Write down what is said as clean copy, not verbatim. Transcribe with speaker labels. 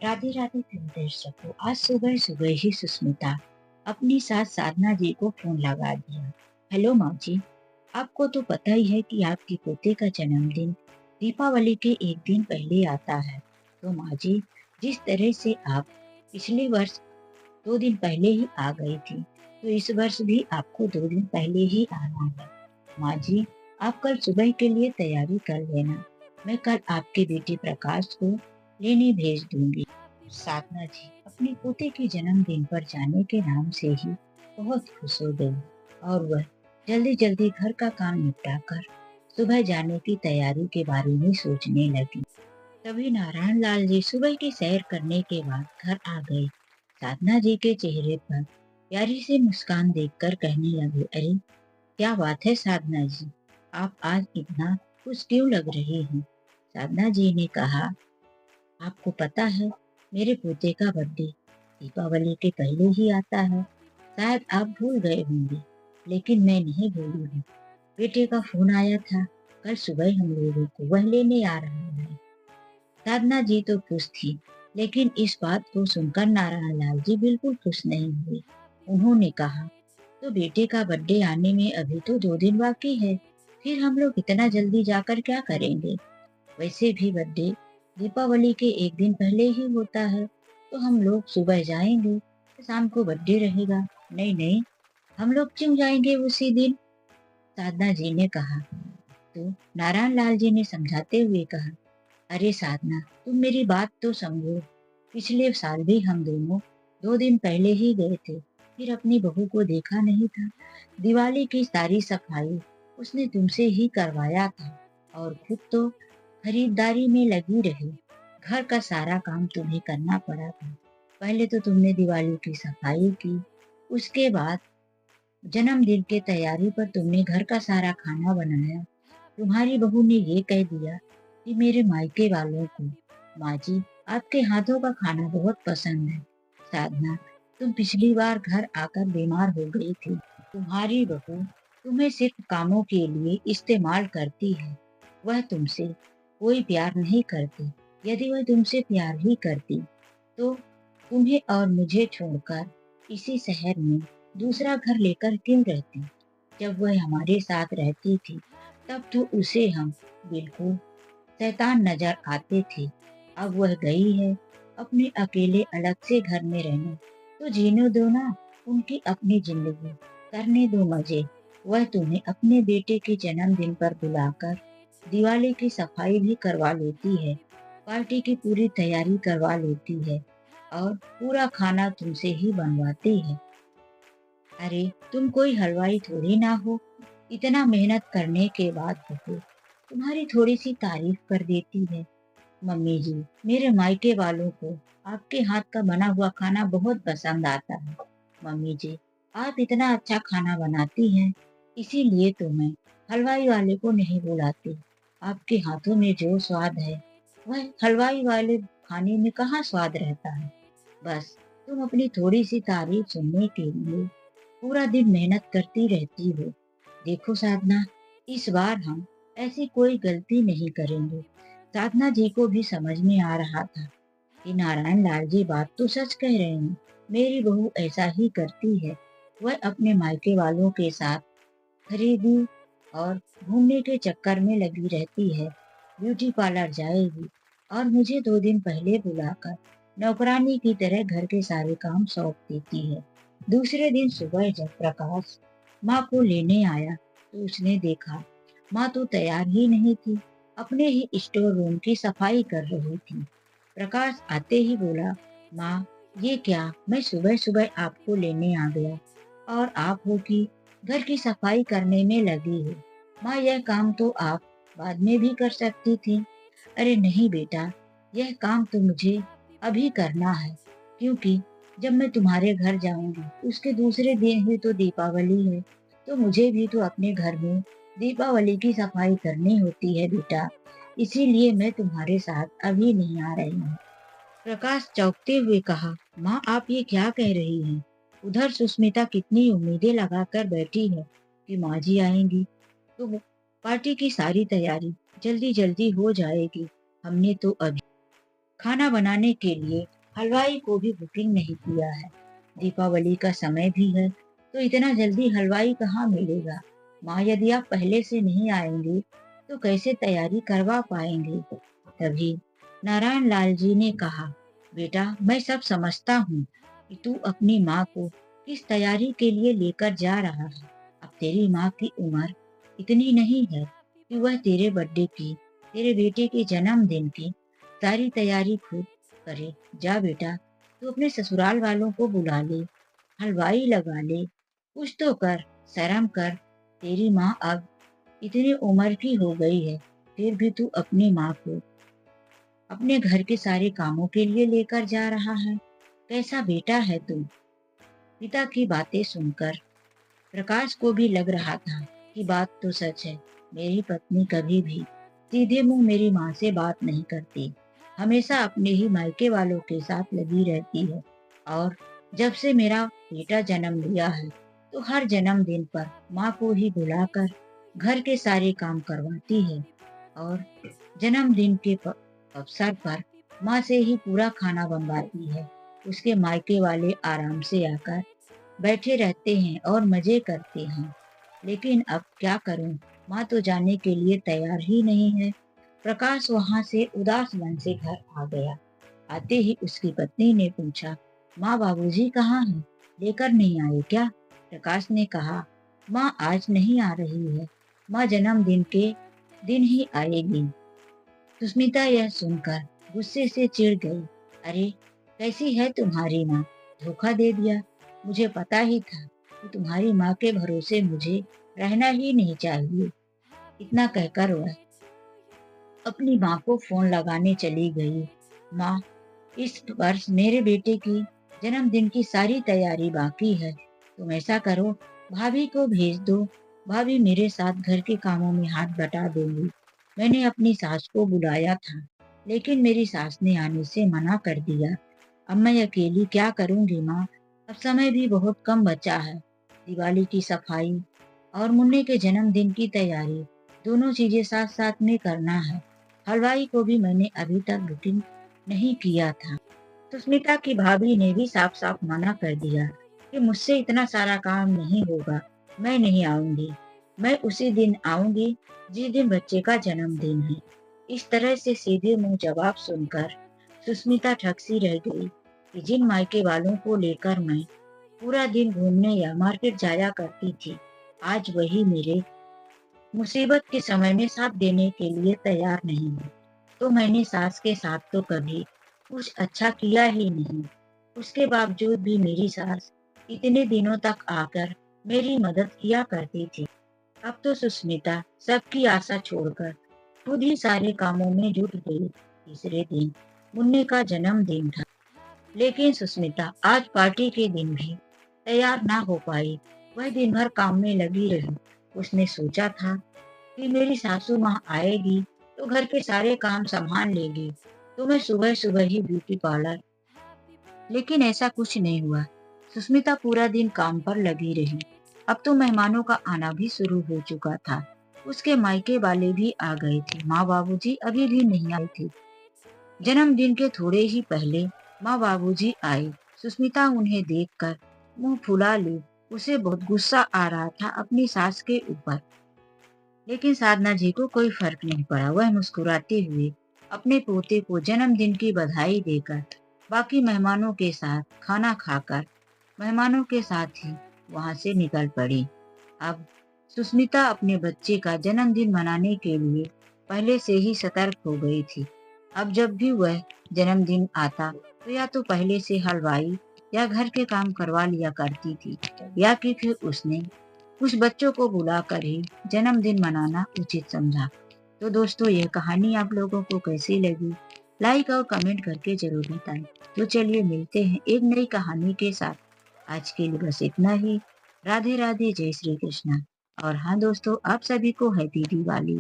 Speaker 1: राधे राधे प्रिय दर्शकों। आज सुबह सुबह ही सुष्मिता अपनी सास साधना जी को फोन लगा दिया। हेलो माँ जी, आपको तो पता ही है कि आपके पोते का जन्मदिन दीपावली के एक दिन पहले आता है। तो माँ जी, जिस तरह से आप पिछले वर्ष 2 दिन पहले ही आ गई थी, तो इस वर्ष भी आपको 2 दिन पहले ही आना है। माँ जी, आप कल सुबह के लिए तैयारी कर लेना। मैं कल आपके बेटे प्रकाश को लेने भेज दूंगी। साधना जी अपने पोते के जन्मदिन पर जाने के नाम से ही बहुत खुश हो गई और वह जल्दी जल्दी घर का काम निपटा कर सुबह जाने की तैयारी के बारे में सोचने लगी। तभी नारायण लाल जी सुबह की सैर करने के बाद घर आ गए। साधना जी के चेहरे पर प्यारी सी मुस्कान देखकर कहने लगे, अरे क्या बात है साधना जी, आप आज इतना खुश क्यों लग रही हैं? साधना जी ने कहा, आपको पता है मेरे पोते का बर्थडे दीपावली के पहले ही आता है। शायद आप भूल गए होंगे, लेकिन मैं नहीं भूली हूँ। बेटे का फोन आया था, कल सुबह हम लोगों को वह लेने आ रहा है। साधना जी तो खुश थी, लेकिन इस बात को सुनकर नारायण लाल जी बिल्कुल खुश नहीं हुए। उन्होंने कहा, तो बेटे का बर्थडे आने में अभी तो 2 दिन बाकी है, फिर हम लोग इतना जल्दी जाकर क्या करेंगे? वैसे भी बर्थडे दीपावली के एक दिन पहले ही होता है, तो हम लोग सुबह जाएंगे, शाम को बर्थडे रहेगा। नहीं नहीं, हम लोग क्यों जाएंगे उसी दिन? साधना जी ने कहा। तो नारायण लाल जी ने समझाते हुए कहा, अरे साधना, तुम मेरी बात तो समझो। पिछले साल भी हम दोनों 2 दिन पहले ही गए थे, फिर अपनी बहू को देखा नहीं था। दिवाली की सारी सफाई उसने तुमसे ही करवाया था और खुद तो खरीदारी में लगी रही। घर का सारा काम तुम्हें करना पड़ा था। पहले तो तुमने दिवाली की सफाई की, उसके बाद जन्मदिन के तैयारी पर तुमने घर का सारा खाना बनाया। तुम्हारी बहू ने ये कह दिया कि मेरे मायके वालों को माँ जी आपके हाथों का खाना बहुत पसंद है। साधना, तुम पिछली बार घर आकर बीमार हो गई थी। तुम्हारी बहू तुम्हें सिर्फ कामों के लिए इस्तेमाल करती है। वह तुमसे कोई प्यार नहीं करती। यदि वह तुमसे प्यार ही करती तो तुम्हें और मुझे छोड़कर इसी शहर में दूसरा घर लेकर क्यों रहती? जब वह हमारे साथ रहती थी, तब तो उसे हम बिल्कुल शैतान नजर आते थे। अब वह गई है अपने अकेले अलग से घर में रहने, तो जीने दो ना उनकी अपनी जिंदगी, करने दो मजे। वह तुम्हें अपने बेटे के जन्मदिन पर बुलाकर दिवाली की सफाई भी करवा लेती है, पार्टी की पूरी तैयारी करवा लेती है और पूरा खाना तुमसे ही बनवाती है। अरे तुम कोई हलवाई थोड़ी ना हो, इतना मेहनत करने के बाद बहू तुम्हारी थोड़ी सी तारीफ कर देती है। मम्मी जी, मेरे मायके वालों को आपके हाथ का बना हुआ खाना बहुत पसंद आता है। मम्मी जी, आप इतना अच्छा खाना बनाती हैं, इसीलिए तो मैं हलवाई वाले को नहीं बुलाती। आपके हाथों में जो स्वाद है, वह हलवाई वाले खाने में कहाँ स्वाद रहता है। बस तुम अपनी थोड़ी सी तारीफ सुनने के लिए पूरा दिन मेहनत करती रहती हो। देखो साधना, इस बार हम ऐसी कोई गलती नहीं करेंगे। साधना जी को भी समझ में आ रहा था कि नारायण लाल जी बात तो सच कह रहे हैं। मेरी बहू ऐसा ही करती है। वह अपने मायके वालों के साथ खरीदी और घूमने के चक्कर में लगी रहती है। ब्यूटी पार्लर जाएगी और मुझे 2 दिन पहले बुलाकर नौकरानी की तरह घर के सारे काम सौंप देती है। दूसरे दिन सुबह जब प्रकाश माँ को लेने आया, तो उसने देखा माँ तो तैयार ही नहीं थी, अपने ही स्टोर रूम की सफाई कर रही थी। प्रकाश आते ही बोला, माँ ये क्या, मैं सुबह सुबह आपको लेने आ गया और आप हो कि घर की सफाई करने में लगी हो। माँ यह काम तो आप बाद में भी कर सकती थी। अरे नहीं बेटा, यह काम तो मुझे अभी करना है, क्योंकि जब मैं तुम्हारे घर जाऊंगी उसके दूसरे दिन ही तो दीपावली है, तो मुझे भी तो अपने घर में दीपावली की सफाई करनी होती है बेटा। इसीलिए मैं तुम्हारे साथ अभी नहीं आ रही हूँ। प्रकाश चौंकते हुए कहा, माँ आप ये क्या कह रही हैं? उधर सुष्मिता कितनी उम्मीदें लगाकर बैठी है कि माँ जी आएंगी, तो पार्टी की सारी तैयारी जल्दी जल्दी हो जाएगी। हमने तो अभी खाना बनाने के लिए हलवाई को भी बुकिंग नहीं किया है। दीपावली का समय भी है, तो इतना जल्दी हलवाई कहाँ मिलेगा? माँ, यदि आप पहले से नहीं आएंगे तो कैसे तैयारी करवा पाएंगे? तभी नारायण लाल जी ने कहा, बेटा, मैं सब समझता हूँ कि तू अपनी माँ को किस तैयारी के लिए लेकर जा रहा है। अब तेरी माँ की उम्र इतनी नहीं है कि वह तेरे बर्थडे की, तेरे बेटे के जन्मदिन की सारी तैयारी खुद करे। जा बेटा, तू अपने ससुराल वालों को बुला ले, हलवाई लगा ले, कुछ तो कर, शर्म कर। तेरी माँ अब इतनी उम्र की हो गई है, फिर भी तू अपनी माँ को अपने घर के सारे कामों के लिए लेकर जा रहा है। कैसा बेटा है तू? पिता की बातें सुनकर प्रकाश को भी लग रहा था कि बात तो सच है। मेरी पत्नी कभी भी सीधे मुंह मेरी माँ से बात नहीं करती, हमेशा अपने ही मायके वालों के साथ लगी रहती है। और जब से मेरा बेटा जन्म लिया है, तो हर जन्मदिन पर माँ को ही बुलाकर घर के सारे काम करवाती है। और जन्मदिन के अवसर पर माँ से ही पूरा खाना बनवाती है। उसके मायके वाले आराम से आकर बैठे रहते हैं और मजे करते हैं। लेकिन अब क्या करूं, माँ तो जाने के लिए तैयार ही नहीं है। प्रकाश वहां से उदास मन से घर आ गया। आते ही उसकी पत्नी ने पूछा, माँ, बाबूजी कहाँ हैं? लेकर नहीं आए क्या? प्रकाश ने कहा, माँ आज नहीं आ रही है, माँ जन्मदिन के दिन ही आएगी। सुष्मिता यह सुनकर गुस्से से चिढ़ गई। अरे, कैसी है तुम्हारी माँ? धोखा दे दिया। मुझे पता ही था कि तुम्हारी माँ के भरोसे मुझे रहना ही नहीं चाहिए। इतना कहकर वह अपनी माँ को फोन लगाने चली गई। माँ, इस वर्ष मेरे बेटे की जन्मदिन की सारी तैयारी बाकी है। तुम ऐसा करो, भाभी को भेज दो। भाभी मेरे साथ घर के कामों में हाथ बटा देंगी। मैंने अपनी सास को बुलाया था, लेकिन मेरी सास ने आने से मना कर दिया। अब मैं अकेली क्या करूंगी माँ? अब समय भी बहुत कम बचा है। दिवाली की सफाई और मुन्ने के जन्मदिन की तैयारी, दोनों चीजें साथ साथ में करना है। हलवाई को भी मैंने अभी तक बुकिंग नहीं किया था। सुष्मिता की भाभी ने भी साफ साफ मना कर दिया कि मुझसे इतना सारा काम नहीं होगा, मैं नहीं आऊंगी। मैं उसी दिन आऊंगी जिस दिन बच्चे का जन्मदिन है। इस तरह से सीधे मुंह जवाब सुनकर सुष्मिता ठग सी रह गई कि जिन मायके वालों को लेकर मैं पूरा दिन घूमने या मार्केट जाया करती थी, आज वही मेरे मुसीबत के समय में साथ देने के लिए तैयार नहीं है। तो मैंने सास के साथ तो कभी कुछ अच्छा किया ही नहीं। उसके बावजूद भी मेरी सास इतने दिनों तक आकर मेरी मदद किया करती थी। अब तो सुष्मिता सबकी आशा छोड़कर खुद ही सारे कामों में जुट गई। तीसरे दिन मुन्ने का जन्मदिन था, लेकिन सुष्मिता आज पार्टी के दिन भी तैयार ना हो पाई। वह दिन भर काम में लगी रही। उसने सोचा था कि मेरी सासू माँ आएगी तो घर के सारे काम संभाल लेगी, तो मैं सुबह सुबह ही ब्यूटी पार्लर। लेकिन ऐसा कुछ नहीं हुआ। सुष्मिता पूरा दिन काम पर लगी रही। अब तो मेहमानों का आना भी शुरू हो चुका था। उसके मायके वाले भी आ गए थे। माँ बाबूजी अभी भी नहीं आए थे। जन्मदिन के थोड़े ही पहले माँ बाबूजी आए। सुष्मिता उन्हें देखकर मुंह फुला ली। उसे बहुत गुस्सा आ रहा था अपनी सास के ऊपर, लेकिन साधना जी को कोई फर्क नहीं पड़ा। वह मुस्कुराते हुए अपने पोते को जन्मदिन की बधाई देकर बाकी मेहमानों के साथ खाना खाकर मेहमानों के साथ ही वहां से निकल पड़ी। अब सुष्मिता अपने बच्चे का जन्मदिन मनाने के लिए पहले से ही सतर्क हो गई थी। अब जब भी वह जन्मदिन आता तो या तो पहले से हलवाई या घर के काम करवा लिया करती थी, या कि फिर उसने कुछ बच्चों को बुलाकर ही जन्मदिन मनाना उचित समझा। तो दोस्तों, यह कहानी आप लोगों को कैसी लगी? लाइक और कमेंट करके जरूर बताएं। तो चलिए मिलते हैं एक नई कहानी के साथ। आज के लिए बस इतना ही। राधे राधे, जय श्री कृष्णा। और हाँ दोस्तों, आप सभी को हैप्पी दिवाली।